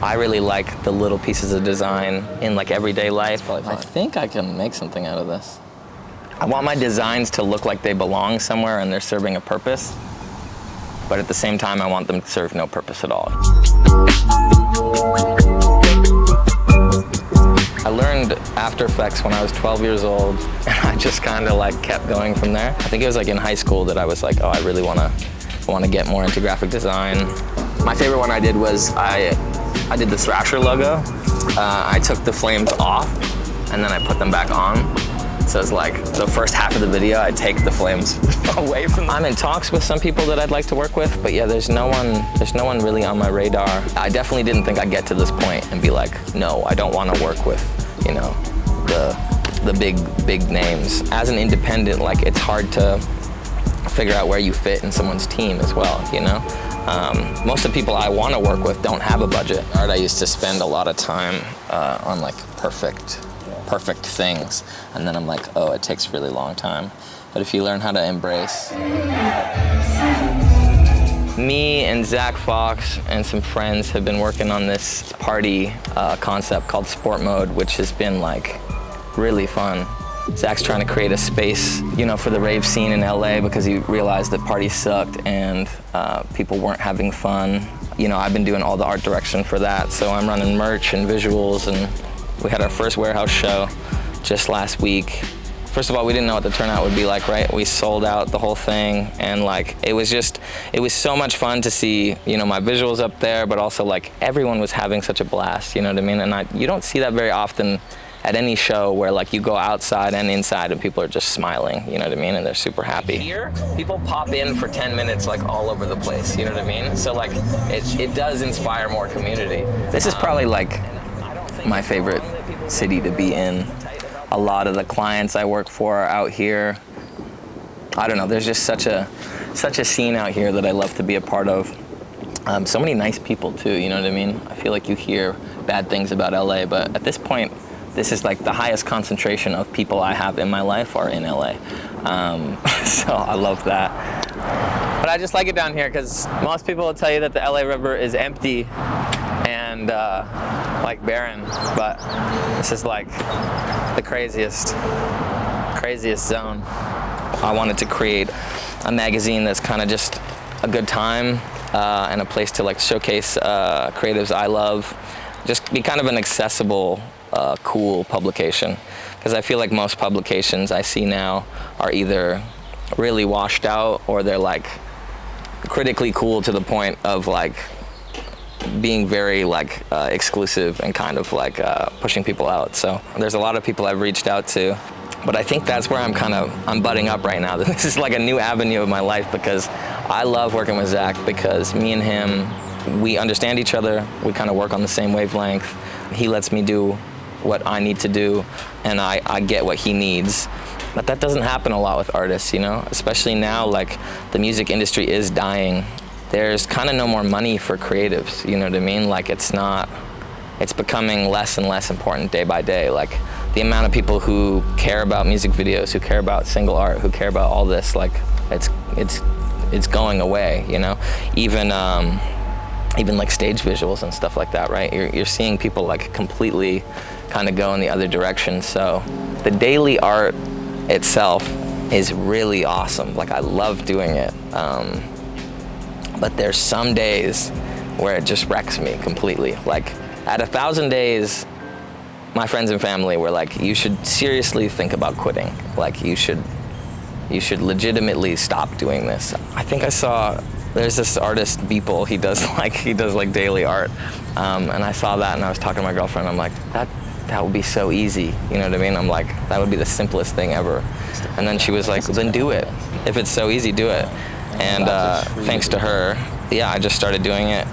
I really like the little pieces of design in like everyday life. I think I can make something out of this. I want my designs to look like they belong somewhere and they're serving a purpose, but at the same time I want them to serve no purpose at all. I learned After Effects when I was 12 years old, and I just kind of like kept going from there. I think it was like in high school that I was like, oh, I really want to get more into graphic design. My favorite one I did was I did the Thrasher logo. I took the flames off and then I put them back on. So it's like the first half of the video, I take the flames away from them. I'm in talks with some people that I'd like to work with, but yeah, there's no one really on my radar. I definitely didn't think I'd get to this point and be like, no, I don't want to work with, you know, the big names. As an independent, like it's hard to figure out where you fit in someone's team as well, you know? Most of the people I want to work with don't have a budget. Art, I used to spend a lot of time on like perfect things, and then I'm like, oh, it takes a really long time. But if you learn how to embrace. Me and Zack Fox and some friends have been working on this party concept called Sport Mode, which has been like really fun. Zack's trying to create a space, you know, for the rave scene in LA because he realized that parties sucked and people weren't having fun. You know, I've been doing all the art direction for that, so I'm running merch and visuals, and we had our first warehouse show just last week. First of all, we didn't know what the turnout would be like, right? We sold out the whole thing, and like it was so much fun to see, you know, my visuals up there, but also like everyone was having such a blast, you know what I mean? And you don't see that very often at any show where like you go outside and inside and people are just smiling, you know what I mean? And they're super happy. Here, people pop in for 10 minutes like all over the place, you know what I mean? So like it does inspire more community. This is probably like my favorite city to be in. A lot of the clients I work for are out here. I don't know, there's just such a scene out here that I love to be a part of. So many nice people too, you know what I mean? I feel like you hear bad things about LA, but at this point, this is like the highest concentration of people I have in my life are in LA. So I love that. But I just like it down here because most people will tell you that the LA River is empty and like barren, but this is like the craziest zone. I wanted to create a magazine that's kind of just a good time and a place to like showcase creatives I love. Just be kind of an accessible, cool publication. Because I feel like most publications I see now are either really washed out or they're like critically cool to the point of like being very like exclusive and kind of like pushing people out. So there's a lot of people I've reached out to, but I think that's where I'm budding up right now. This is like a new avenue of my life because I love working with Zack because me and him, we understand each other. We kind of work on the same wavelength. He lets me do what I need to do and I get what he needs. But that doesn't happen a lot with artists, you know, especially now, like the music industry is dying. There's kind of no more money for creatives, you know what I mean? Like it's becoming less and less important day by day. Like the amount of people who care about music videos, who care about single art, who care about all this, like it's going away, you know? Even like stage visuals and stuff like that, right? You're seeing people like completely kind of go in the other direction. So the daily art itself is really awesome. Like I love doing it. But there's some days where it just wrecks me completely. Like at 1,000 days, my friends and family were like, you should seriously think about quitting. Like you should legitimately stop doing this. I think I saw, there's this artist, Beeple, he does like daily art. And I saw that and I was talking to my girlfriend, I'm like, that would be so easy, you know what I mean? I'm like, that would be the simplest thing ever. And then she was like, well, then do it. If it's so easy, do it. And thanks to her, yeah, I just started doing it.